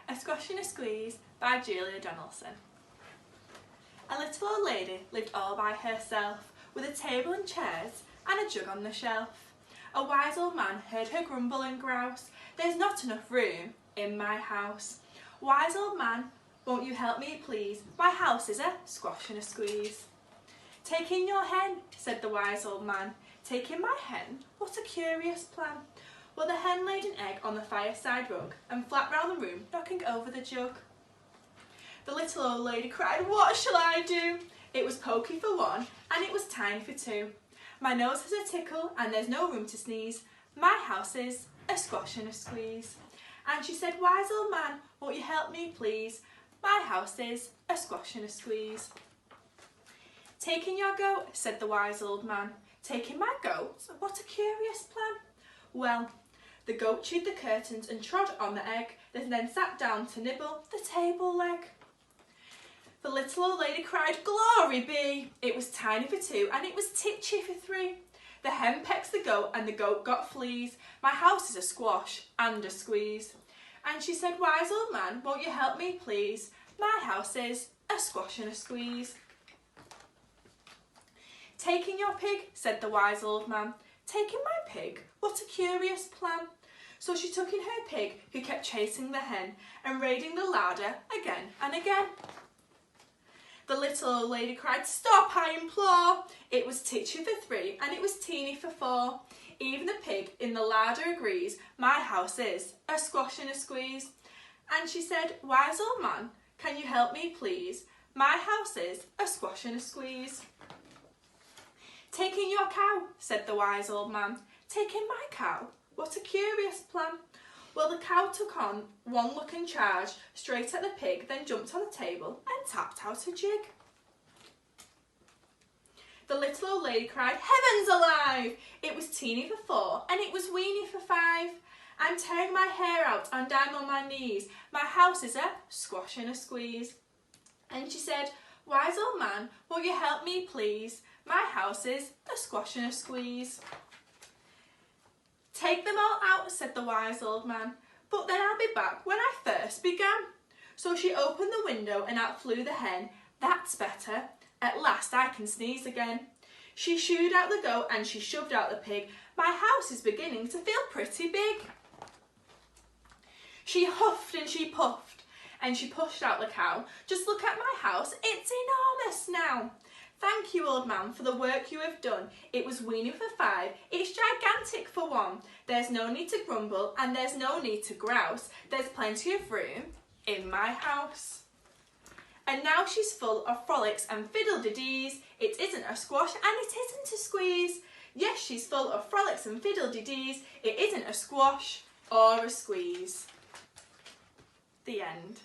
A Squash and a Squeeze by Julia Donaldson. A little old lady lived all by herself, with a table and chairs and a jug on the shelf. A wise old man heard her grumble and grouse, "There's not enough room in my house." "Wise old man, won't you help me please? My house is a squash and a squeeze." "Take in your hen," said the wise old man. "Take in my hen? What a curious plan." Well, the hen laid an egg on the fireside rug and flapped round the room, knocking over the jug. The little old lady cried, "What shall I do?" It was pokey for one and it was tiny for two. "My nose has a tickle and there's no room to sneeze. My house is a squash and a squeeze." And she said, "Wise old man, won't you help me please? My house is a squash and a squeeze." "Take in your goat," said the wise old man. "Take in my goat? What a curious plan." Well, the goat chewed the curtains and trod on the egg, then sat down to nibble the table leg. The little old lady cried, "Glory be!" It was tiny for two and it was titchy for three. The hen pecks the goat and the goat got fleas. My house is a squash and a squeeze. And she said, "Wise old man, won't you help me please? My house is a squash and a squeeze." "Take in your pig," said the wise old man. "Take in my pig? What a curious plan." So she took in her pig, who kept chasing the hen and raiding the larder again and again. The little old lady cried, "Stop, I implore." It was titchy for three and it was teeny for four. Even the pig in the larder agrees, my house is a squash and a squeeze. And she said, "Wise old man, can you help me please? My house is a squash and a squeeze." "Take in your cow," said the wise old man. "Take in my cow? What a curious plan." Well, the cow took on one look and charged straight at the pig, then jumped on the table and tapped out a jig. The little old lady cried, "Heavens alive!" It was teeny for four and it was weeny for five. "I'm tearing my hair out and I'm on my knees. My house is a squash and a squeeze." And she said, "Wise old man, won't you help me please? My house is a squash and a squeeze." "Take them all out," said the wise old man, "but then I'll be back when I first began." So she opened the window and out flew the hen. "That's better. At last I can sneeze again." She shooed out the goat and she shoved out the pig. My house is beginning to feel pretty big. She huffed and she puffed and she pushed out the cow. "Just look at my house, it's enormous now." "Thank you, old man, for the work you have done. It was weeny for five, it's gigantic for one. There's no need to grumble and there's no need to grouse. There's plenty of room in my house." And now she's full of frolics and fiddle-de-dees. It isn't a squash and it isn't a squeeze. Yes, she's full of frolics and fiddle-de-dees. It isn't a squash or a squeeze. The end.